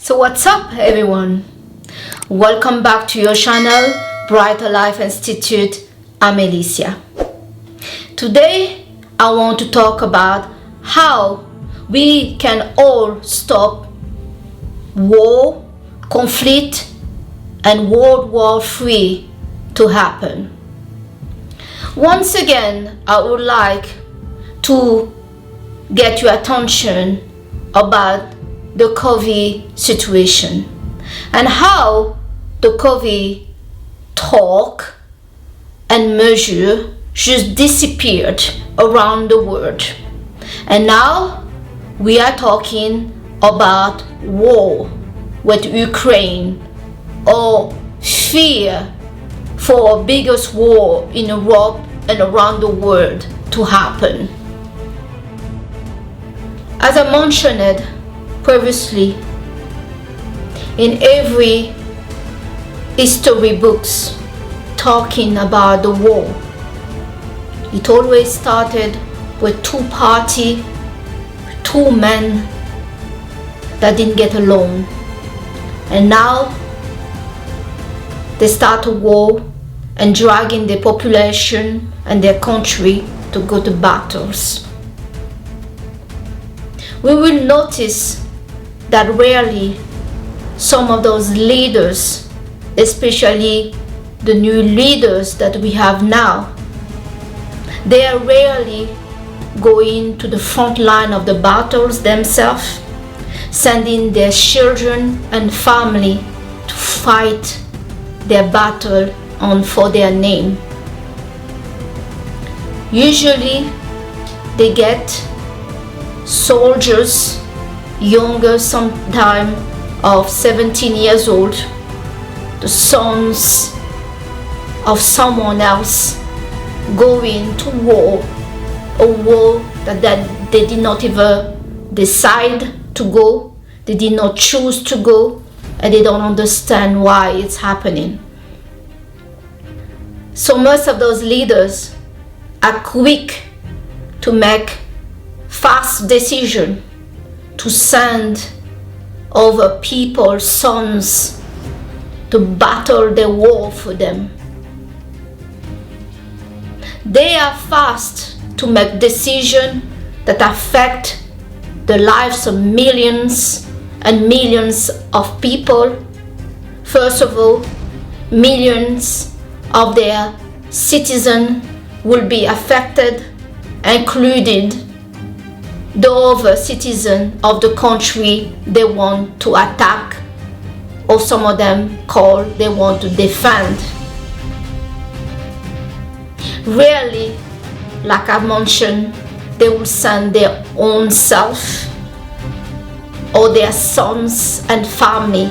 So what's up everyone? Welcome back to your channel, Brighter Life Institute. I'm Alicia. Today I want to talk about how we can all stop war, conflict and World War III to happen. Once again, I would like to get your attention about the COVID situation and how the COVID talk and measure just disappeared around the world. And now we are talking about war with Ukraine or fear for a biggest war in Europe and around the world to happen. As I mentioned previously, in every history books talking about the war, it always started with two parties, two men that didn't get along, and now they start a war and dragging the population and their country to go to battles. We will notice that rarely some of those leaders, especially the new leaders that we have now, they are rarely going to the front line of the battles themselves, sending their children and family to fight their battle on for their name. Usually they get soldiers younger, sometime of 17 years old, the sons of someone else, going to war, a war that they did not even decide to go, they did not choose to go, and they don't understand why it's happening. So most of those leaders are quick to make fast decisions to send over people's sons to battle the war for them. They are fast to make decisions that affect the lives of millions and millions of people. First of all, millions of their citizens will be affected, including the other citizens of the country they want to attack, or some of them call they want to defend. Rarely, like I mentioned, they will send their own self or their sons and family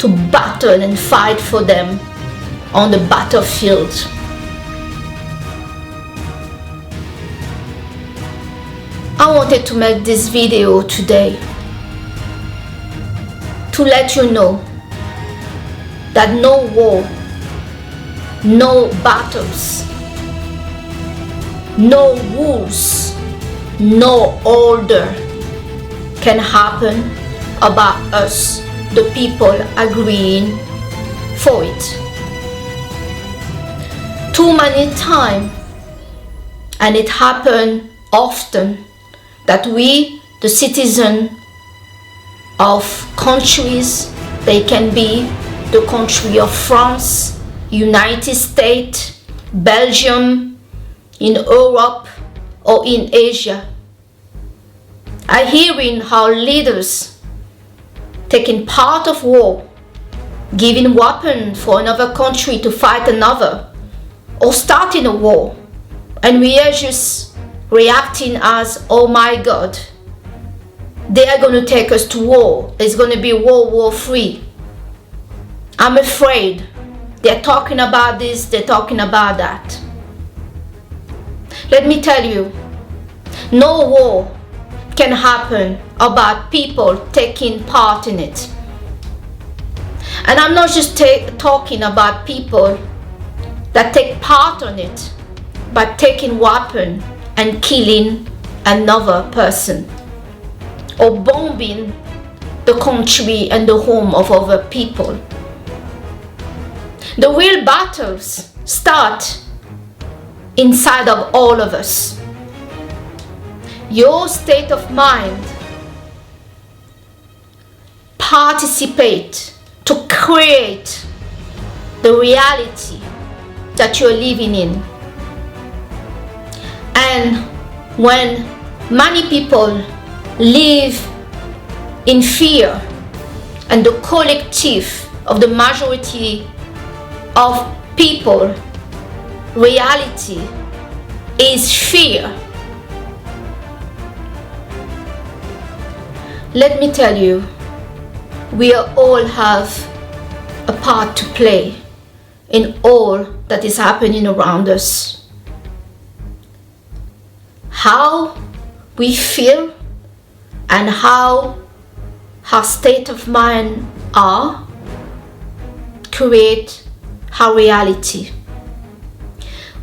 to battle and fight for them on the battlefield. I wanted to make this video today to let you know that no war, no battles, no rules, no order can happen about us, the people agreeing for it. Too many times, and it happened often, that we, the citizens of countries, they can be the country of France, United States, Belgium, in Europe or in Asia, are hearing how leaders taking part of war, giving weapons for another country to fight another, or starting a war, and we are just reacting as, oh my God, they are going to take us to war. It's going to be World War III. I'm afraid they're talking about this, they're talking about that. Let me tell you, no war can happen about people taking part in it. And I'm not just talking about people that take part on it, but taking weapons and killing another person, or bombing the the country and the home of other people. The real battles start inside of all of us. Your state of mind participate to create the reality that you're living in. And when many people live in fear, and the collective of the majority of people, reality is fear. Let me tell you, we all have a part to play in all that is happening around us. How we feel and how our state of mind are create our reality.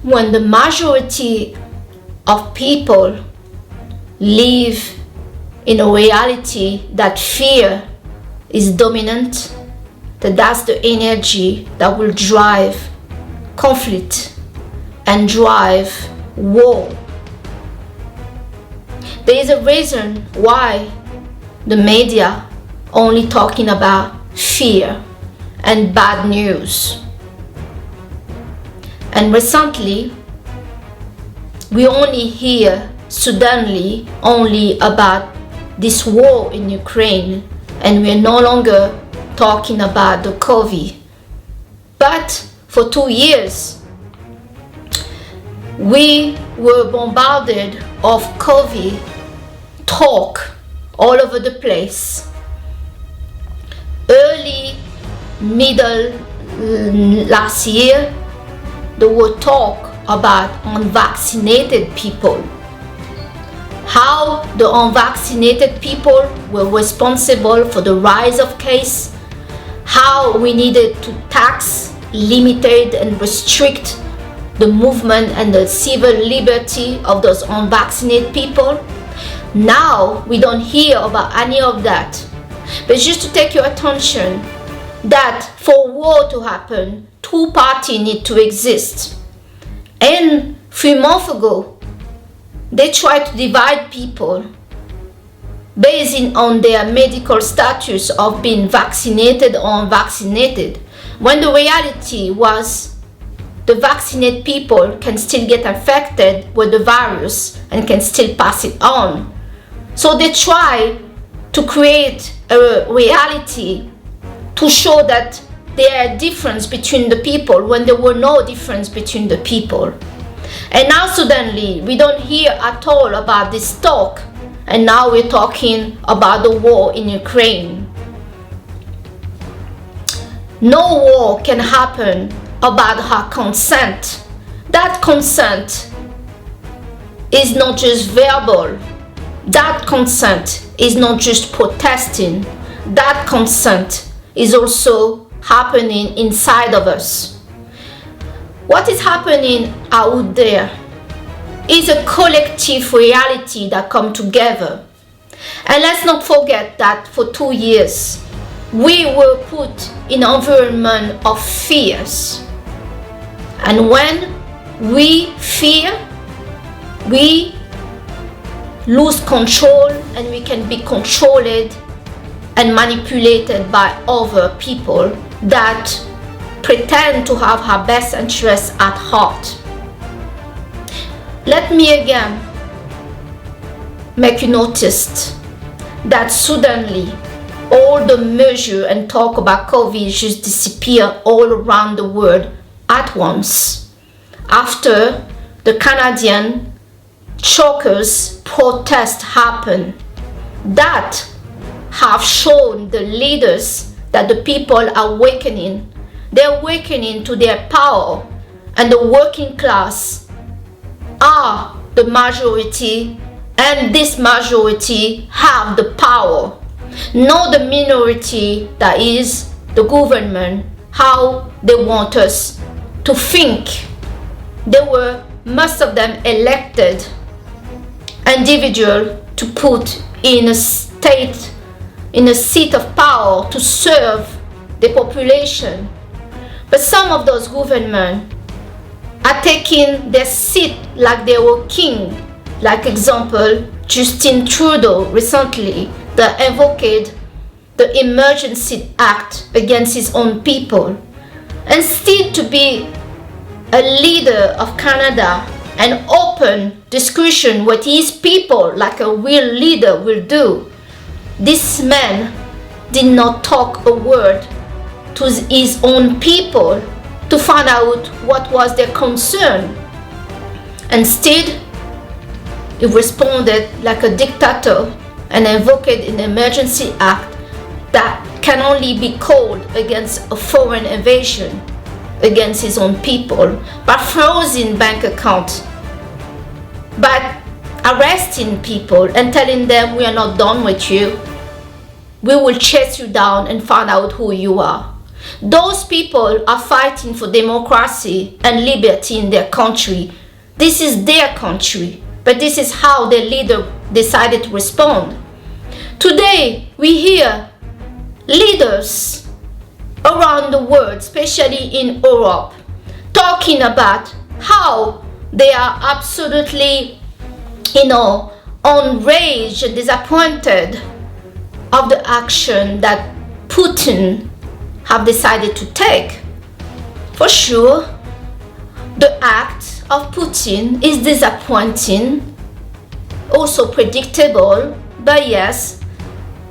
When the majority of people live in a reality that fear is dominant, that's the energy that will drive conflict and drive war. There is a reason why the media only talking about fear and bad news. And recently, we only hear suddenly only about this war in Ukraine, and we're no longer talking about the COVID. But for 2 years, we were bombarded of COVID talk all over the place. Early, middle last year, there were talk about unvaccinated people. How the unvaccinated people were responsible for the rise of case, how we needed to tax, limit and restrict the movement and the civil liberty of those unvaccinated people. Now we don't hear about any of that. But just to take your attention that for war to happen, two parties need to exist. And 3 months ago, they tried to divide people based on their medical status of being vaccinated or unvaccinated, when the reality was the vaccinated people can still get affected with the virus and can still pass it on. So they try to create a reality to show that there are difference between the people when there were no difference between the people. And now suddenly we don't hear at all about this talk, and now we're talking about the war in Ukraine. No war can happen about her consent. That consent is not just verbal. That consent is not just protesting. That consent is also happening inside of us. What is happening out there is a collective reality that come together. And let's not forget that for 2 years, we were put in an environment of fears. And when we fear, we lose control and we can be controlled and manipulated by other people that pretend to have our best interests at heart. Let me again make you notice that suddenly all the measure and talk about COVID just disappear all around the world at once after the Canadian chokers protest happened. That have shown the leaders that the people are awakening. They're awakening to their power, and the working class are the majority, and this majority have the power, not the minority that is the government, how they want us to think. They were, most of them, elected individual to put in a state, in a seat of power to serve the population. But some of those government are taking their seat like they were king. Like example, Justin Trudeau recently that invoked the Emergency Act against his own people. Instead to be a leader of Canada and open discussion with his people like a real leader will do, this man did not talk a word to his own people to find out what was their concern. Instead, he responded like a dictator and invoked an emergency act that can only be called against a foreign invasion against his own people by freezing bank accounts, by arresting people and telling them we are not done with you. We will chase you down and find out who you are. Those people are fighting for democracy and liberty in their country. This is their country, but this is how their leader decided to respond. Today, we hear leaders around the world, especially in Europe, talking about how they are absolutely, enraged and disappointed of the action that Putin have decided to take. For sure, the act of Putin is disappointing, also predictable, but yes,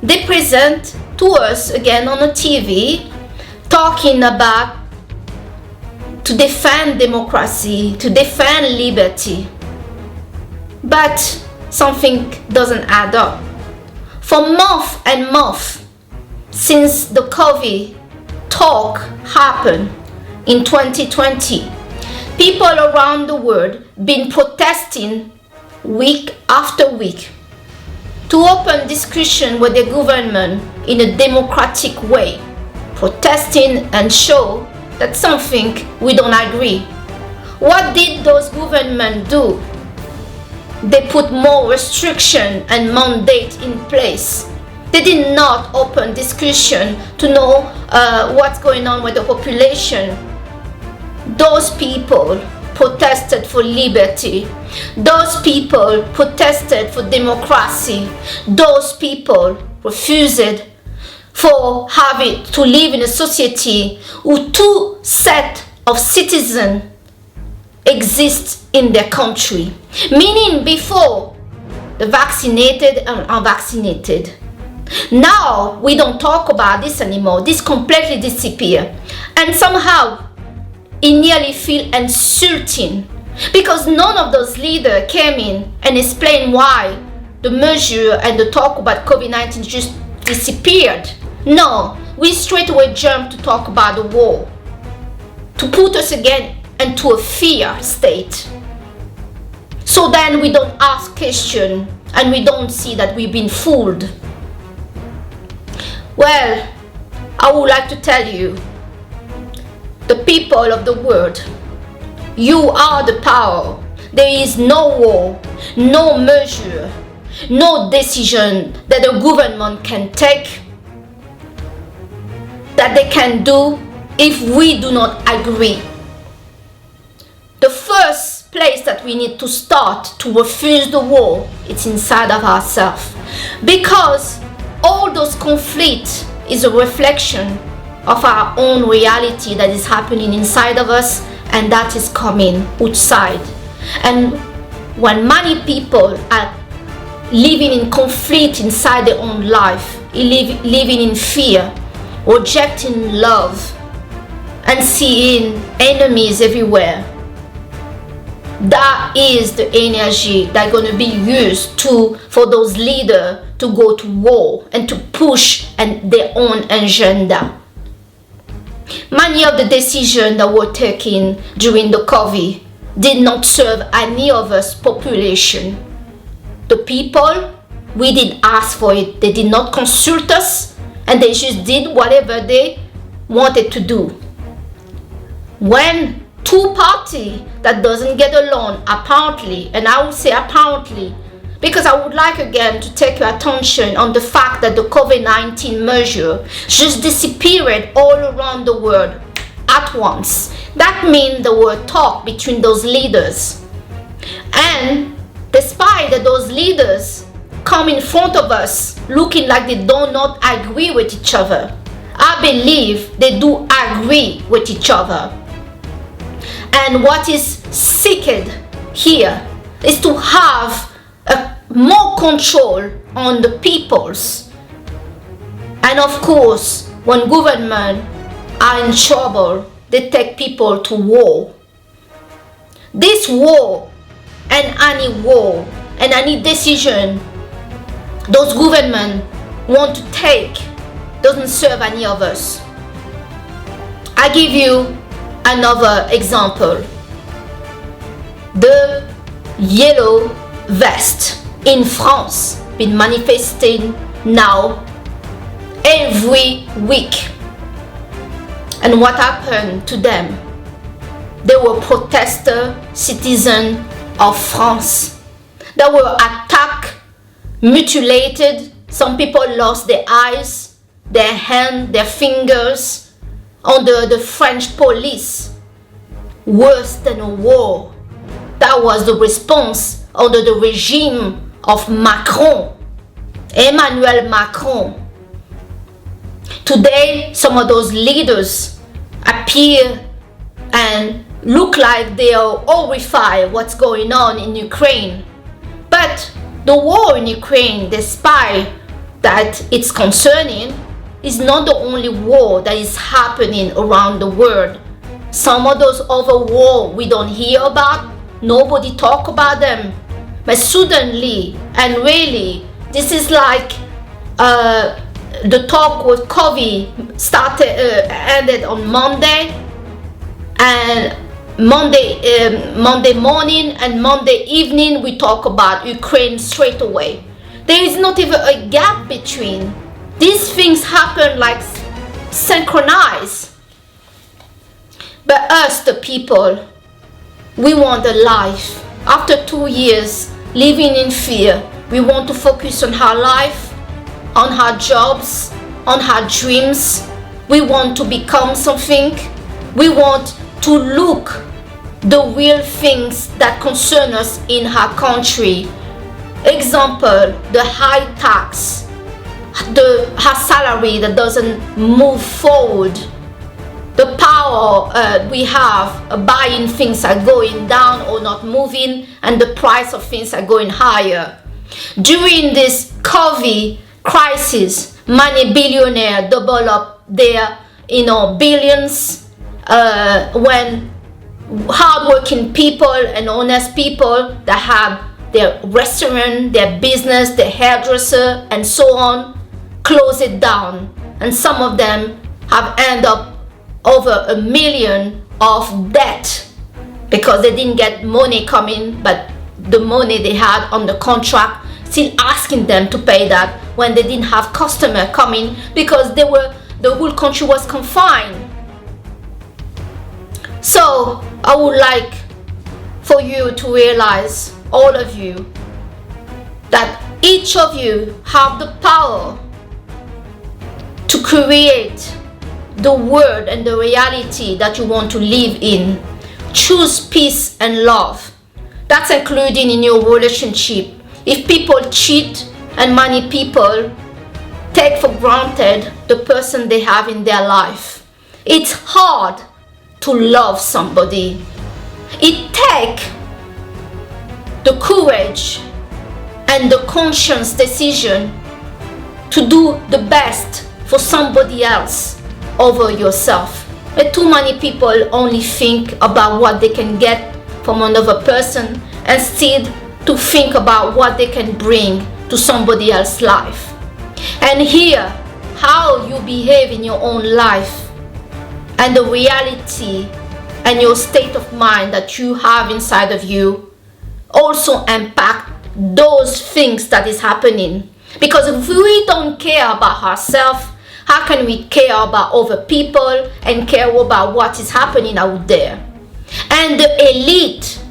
they present to us again on the TV talking about to defend democracy, to defend liberty. But something doesn't add up. For months and months since the COVID talk happened in 2020, people around the world been protesting week after week to open discussion with the government in a democratic way, protesting and show that something we don't agree. What did those governments do? They put more restriction and mandate in place. They did not open discussion to know what's going on with the population. Those people protested for liberty. Those people protested for democracy. Those people refused for having to live in a society where two sets of citizens exist in their country. Meaning before, the vaccinated and unvaccinated. Now we don't talk about this anymore. This completely disappeared. And somehow it nearly feels insulting because none of those leaders came in and explained why the measure and the talk about COVID-19 just disappeared. No, we straight away jumped to talk about the war, to put us again into a fear state. So then we don't ask questions and we don't see that we've been fooled. Well, I would like to tell you, the people of the world, you are the power. There is no war, no measure, no decision that the government can take, that they can do if we do not agree. The first place that we need to start to refuse the war, it's inside of ourselves. Because all those conflicts is a reflection of our own reality that is happening inside of us and that is coming outside. And when many people are living in conflict inside their own life, living in fear, rejecting love, and seeing enemies everywhere, that is the energy that's going to be used for those leaders to go to war and to push their own agenda. Many of the decisions that were taken during the COVID did not serve any of us population. The people, we didn't ask for it. They did not consult us and they just did whatever they wanted to do. When two parties that doesn't get along, apparently, and I would say apparently, because I would like again to take your attention on the fact that the COVID-19 measure just disappeared all around the world at once. That means there were talk between those leaders. And despite that those leaders come in front of us looking like they do not agree with each other, I believe they do agree with each other. And what is seeked here is to have more control on the peoples. And of course, when government are in trouble, they take people to war. This war and any decision those government want to take doesn't serve any of us. I give you another example. The yellow vest in France been manifesting now every week. And what happened to them? They were protester citizens of France. They were attacked, mutilated. Some people lost their eyes, their hands, their fingers under the French police. Worse than a war. That was the response under the regime of Macron, Emmanuel Macron. Today, some of those leaders appear and look like they are horrified what's going on in Ukraine. But the war in Ukraine, despite that it's concerning, is not the only war that is happening around the world. Some of those other wars we don't hear about, nobody talk about them. But suddenly and really, this is like the talk with COVID ended on Monday, and Monday morning and Monday evening we talk about Ukraine straight away. There is not even a gap between. These things happen like synchronized. But us, the people, we want a life. After 2 years living in fear, we want to focus on our life, on our jobs, on our dreams. We want to become something. We want to look the real things that concern us in our country. Example, the high tax, our salary that doesn't move forward, the power we have buying things are going down or not moving, and the price of things are going higher. During this COVID crisis, many billionaires double up their billions when hardworking people and honest people that have their restaurant, their business, their hairdresser, and so on, close it down. And some of them have ended up over $1 million of debt because they didn't get money coming, but the money they had on the contract still asking them to pay that when they didn't have customer coming because the whole country was confined. So I would like for you to realize, all of you, that each of you have the power to create the world and the reality that you want to live in. Choose peace and love. That's including in your relationship. If people cheat and many people take for granted the person they have in their life, it's hard to love somebody. It takes the courage and the conscious decision to do the best for somebody else over yourself. But too many people only think about what they can get from another person instead to think about what they can bring to somebody else's life. And here, how you behave in your own life and the reality and your state of mind that you have inside of you also impact those things that is happening. Because if we don't care about ourselves, how can we care about other people and care about what is happening out there? And the elite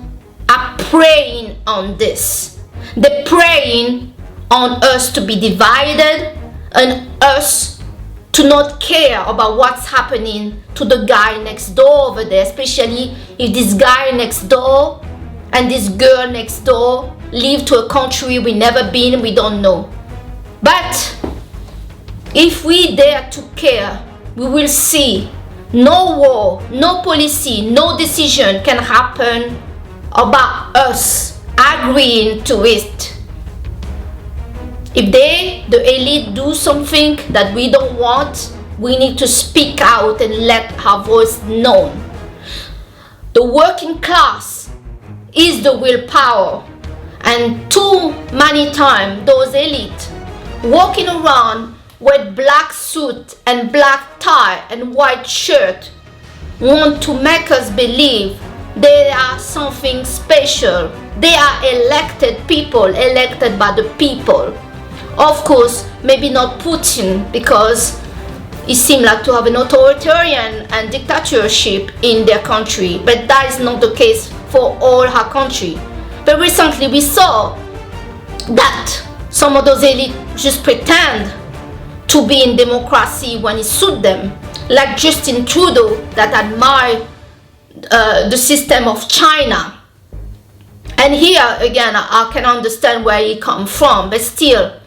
are preying on this. They're preying on us to be divided and us to not care about what's happening to the guy next door over there, especially if this guy next door and this girl next door live to a country we never been, we don't know. But if we dare to care, we will see no war, no policy, no decision can happen about us agreeing to it. If the elite, do something that we don't want, we need to speak out and let our voice known. The working class is the willpower, and too many times those elite walking around with black suit and black tie and white shirt want to make us believe they are something special. They are elected people, elected by the people. Of course, maybe not Putin, because he seems like to have an authoritarian and dictatorship in their country, but that is not the case for all our country. But recently we saw that some of those elites just pretend to be in democracy when it suits them, like Justin Trudeau that admire the system of China. And here again, I can understand where he comes from, but still,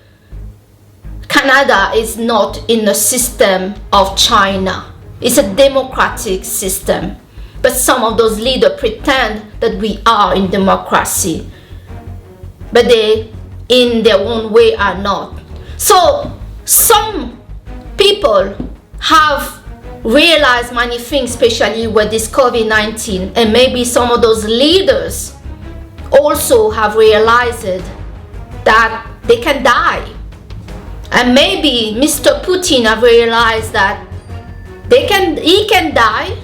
Canada is not in the system of China. It's a democratic system. But some of those leaders pretend that we are in democracy. But they, in their own way, are not. So, some people have realized many things, especially with this COVID-19. And maybe some of those leaders also have realized that they can die. And maybe Mr. Putin have realized that he can die,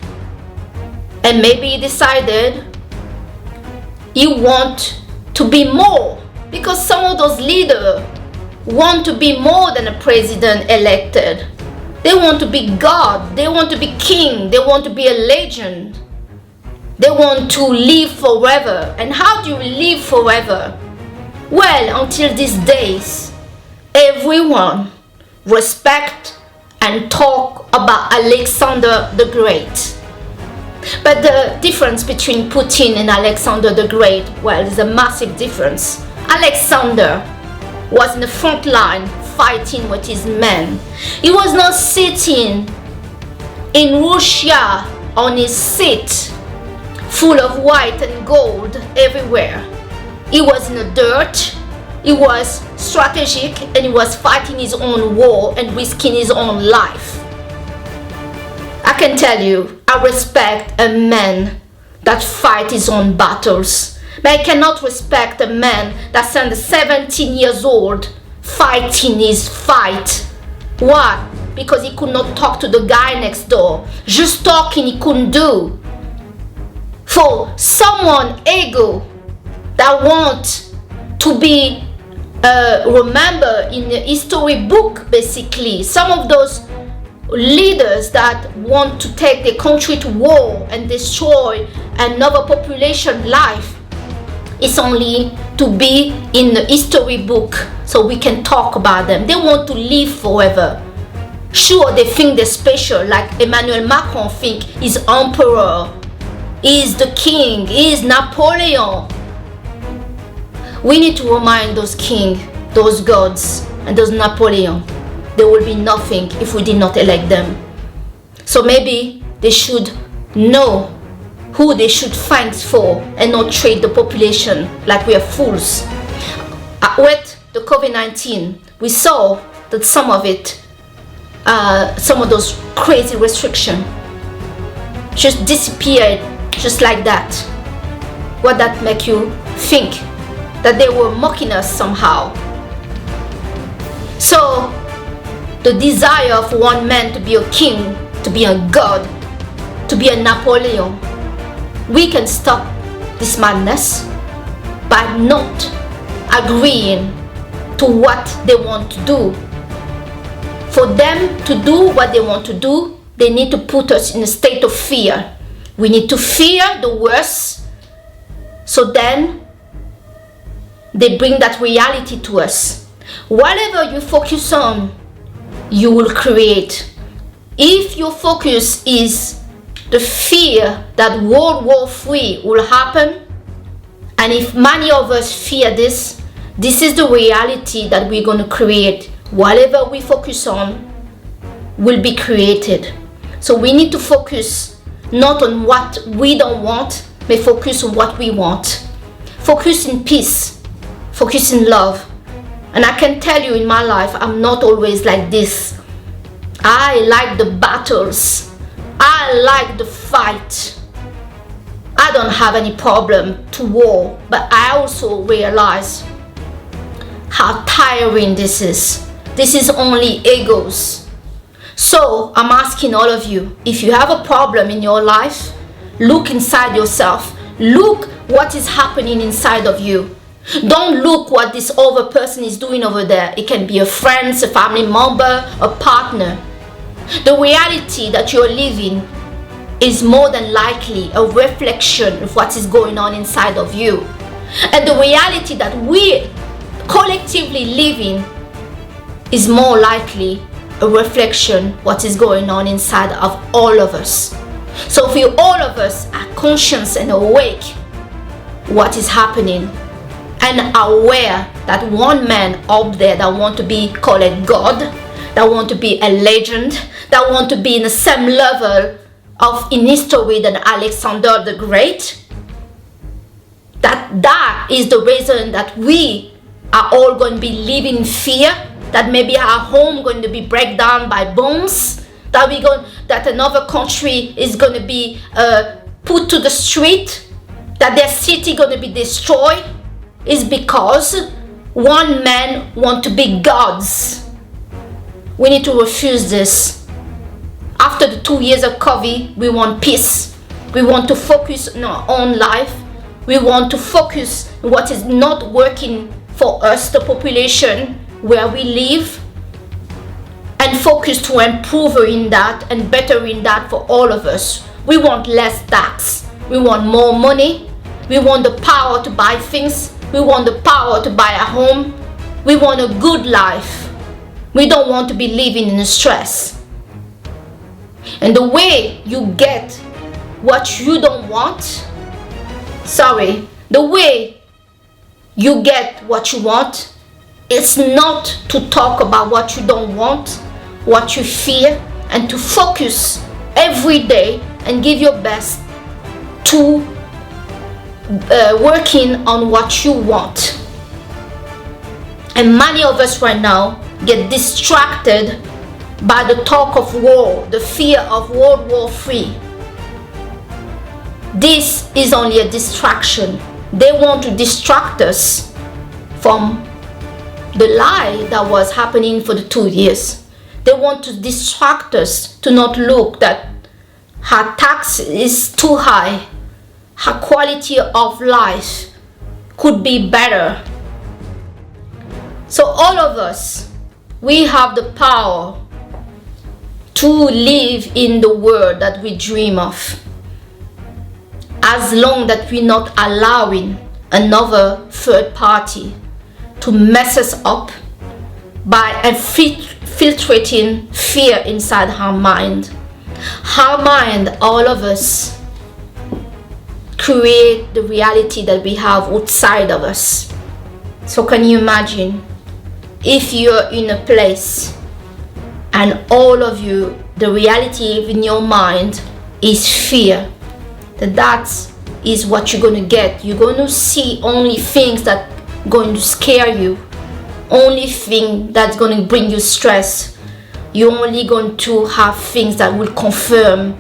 and maybe he decided he want to be more, because some of those leaders want to be more than a president elected. They want to be God, they want to be king, they want to be a legend. They want to live forever. And how do you live forever? Well, until these days, everyone respect and talk about Alexander the Great. But the difference between Putin and Alexander the Great, well, there's a massive difference. Alexander was in the front line fighting with his men. He was not sitting in Russia on his seat full of white and gold everywhere. He was in the dirt. He was strategic, and he was fighting his own war and risking his own life. I can tell you, I respect a man that fights his own battles. But I cannot respect a man that sent 17 years old fighting his fight. Why? Because he could not talk to the guy next door. Just talking he couldn't do. For someone ego that wants to be remember in the history book, basically, some of those leaders that want to take the country to war and destroy another population life, it's only to be in the history book so we can talk about them. They want to live forever. Sure, they think they're special, like Emmanuel Macron think he's emperor, he's the king, he's Napoleon. We need to remind those kings, those gods, and those Napoleon, there will be nothing if we did not elect them. So maybe they should know who they should fight for and not treat the population like we are fools. With the COVID-19, we saw that some of it, some of those crazy restrictions just disappeared just like that. What that make you think? That they were mocking us somehow. So the desire of one man to be a king, to be a god, to be a Napoleon, we can stop this madness by not agreeing to what they want to do. For them to do what they want to do, they need to put us in a state of fear. We need to fear the worst, so then they bring that reality to us. Whatever you focus on, you will create. If your focus is the fear that World War III will happen, and if many of us fear this is the reality that we're going to create. Whatever we focus on will be created. So we need to focus not on what we don't want, but focus on what we want. Focus in peace, focus in love. And I can tell you, in my life, I'm not always like this. I like the battles. I like the fight. I don't have any problem to war, but I also realize how tiring this is. This is only egos. So I'm asking all of you, if you have a problem in your life, look inside yourself. Look what is happening inside of you. Don't look what this other person is doing over there. It can be a friend, a family member, a partner. The reality that you're living is more than likely a reflection of what is going on inside of you. And the reality that we collectively live in is more likely a reflection of what is going on inside of all of us. So if all of us are conscious and awake what is happening, and aware that one man up there that want to be called a God, that want to be a legend, that want to be in the same level of in history than Alexander the Great, that is the reason that we are all going to be living in fear, that maybe our home going to be break down by bombs, that another country is going to be put to the street, that their city going to be destroyed, is because one man want to be gods. We need to refuse this. After the 2 years of COVID, we want peace. We want to focus on our own life. We want to focus on what is not working for us, the population where we live, and focus to improve in that and better in that for all of us. We want less tax. We want more money. We want the power to buy things. We want the power to buy a home. We want a good life. We don't want to be living in stress. And the way you get what you don't want, the way you get what you want, it's not to talk about what you don't want, what you fear, and to focus every day and give your best to working on what you want. And many of us right now get distracted by the talk of war, the fear of World War III. This is only a distraction. They want to distract us from the lie that was happening for the 2 years. They want to distract us to not look that our tax is too high. Her quality of life could be better. So all of us, we have the power to live in the world that we dream of, as long that we're not allowing another third party to mess us up by filtrating fear inside our mind. Our mind, all of us, create the reality that we have outside of us. So can you imagine if you're in a place and all of you, the reality in your mind is fear, that is what you're going to get. You're going to see only things that are going to scare you, only thing that's going to bring you stress. You're only going to have things that will confirm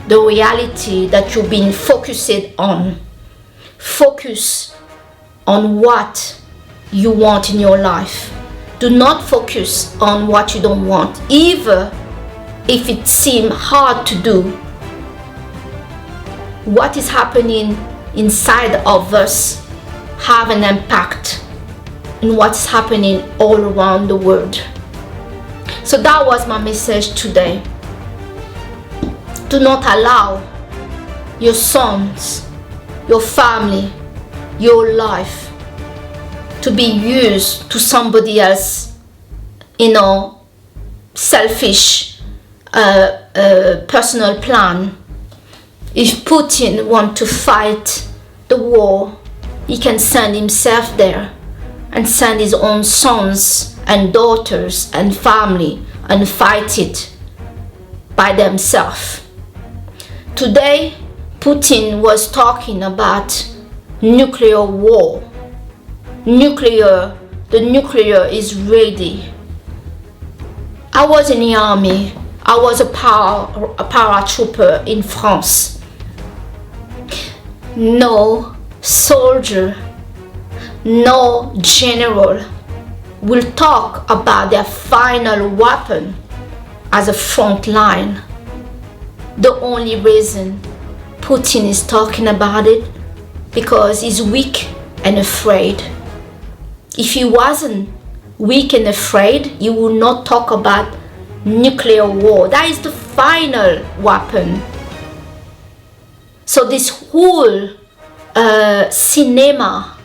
the reality that you've been focused on. Focus on what you want in your life. Do not focus on what you don't want, even if it seems hard to do. What is happening inside of us have an impact on what's happening all around the world. So that was my message today. Do not allow your sons, your family, your life to be used to somebody else, selfish personal plan. If Putin wants to fight the war, he can send himself there and send his own sons and daughters and family and fight it by themselves. Today, Putin was talking about nuclear war. The nuclear is ready. I was in the army. I was a paratrooper in France. No soldier, no general will talk about their final weapon as a front line. The only reason Putin is talking about it because he's weak and afraid. If he wasn't weak and afraid, he would not talk about nuclear war. That is the final weapon. So this whole cinema,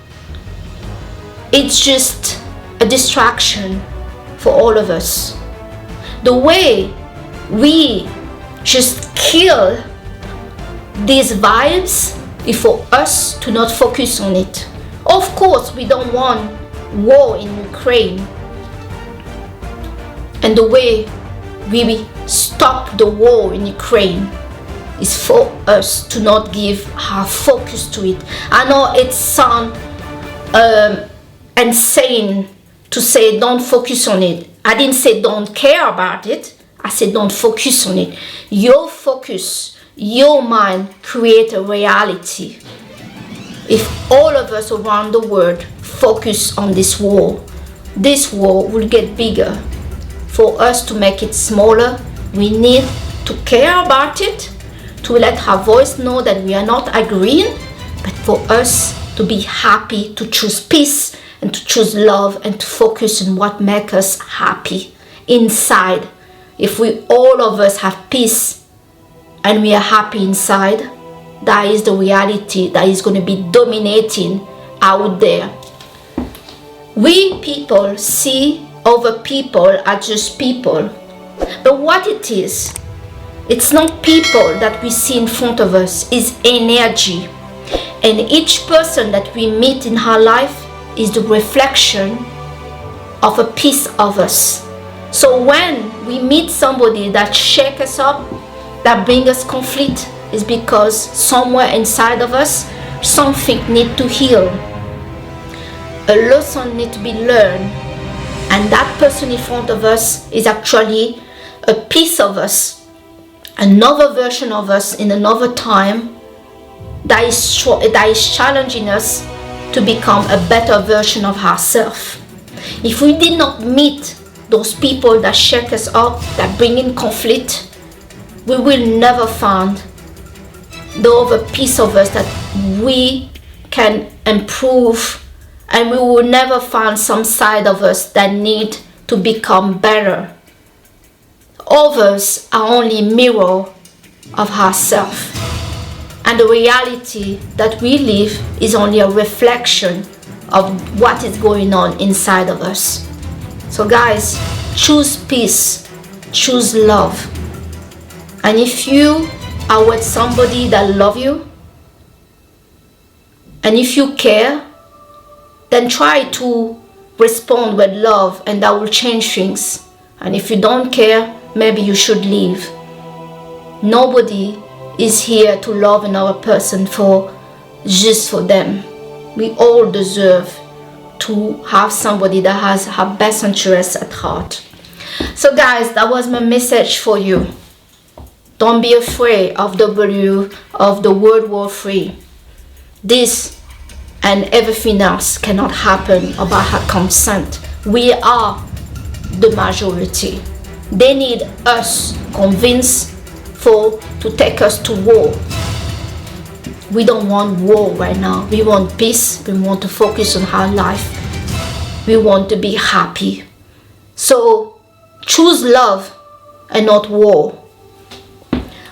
it's just a distraction for all of us. The way we just kill these vibes is for us to not focus on it. Of course, we don't want war in Ukraine. And the way we stop the war in Ukraine is for us to not give our focus to it. I know it sounds insane to say don't focus on it. I didn't say don't care about it. I said don't focus on it. Your focus, your mind create a reality. If all of us around the world focus on this war will get bigger. For us to make it smaller, we need to care about it, to let our voice know that we are not agreeing, but for us to be happy, to choose peace and to choose love and to focus on what makes us happy inside. If we all of us have peace and we are happy inside, that is the reality that is going to be dominating out there. We people see other people are just people, but what it is, it's not people that we see in front of us, it's energy. And each person that we meet in our life is the reflection of a piece of us. So when we meet somebody that shakes us up, that brings us conflict, is because somewhere inside of us something needs to heal. A lesson needs to be learned, and that person in front of us is actually a piece of us, another version of us in another time that is challenging us to become a better version of ourselves. If we did not meet those people that shake us up, that bring in conflict, we will never find the other piece of us that we can improve, and we will never find some side of us that need to become better. Others are only a mirror of ourselves, and the reality that we live is only a reflection of what is going on inside of us. So guys, choose peace, choose love. And if you are with somebody that loves you, and if you care, then try to respond with love, and that will change things. And if you don't care, maybe you should leave. Nobody is here to love another person just for them. We all deserve to have somebody that has our best interests at heart. So guys, that was my message for you. Don't be afraid of the World War III. This and everything else cannot happen about our consent. We are the majority. They need us convinced to take us to war. We don't want war right now. We want peace. We want to focus on our life. We want to be happy. So choose love and not war.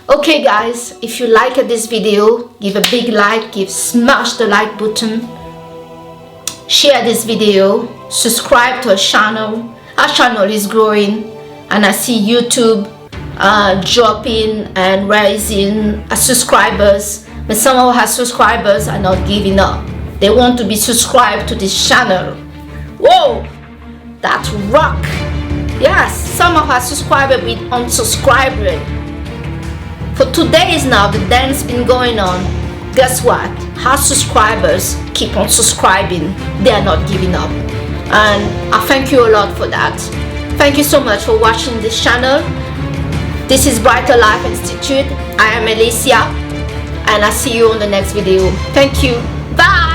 Okay guys, if you liked this video, give a big like, smash the like button. share this video, subscribe to our channel. Our channel is growing, and I see YouTube dropping and rising subscribers, but some of our subscribers are not giving up. They want to be subscribed to this channel. Whoa, that rock. Yes, some of our subscribers be unsubscribing. For 2 days now, the dance been going on. Guess what? Our subscribers keep on subscribing. They are not giving up. And I thank you a lot for that. Thank you so much for watching this channel. This is Brighter Life Institute. I am Alicia, and I see you on the next video. Thank you. Bye.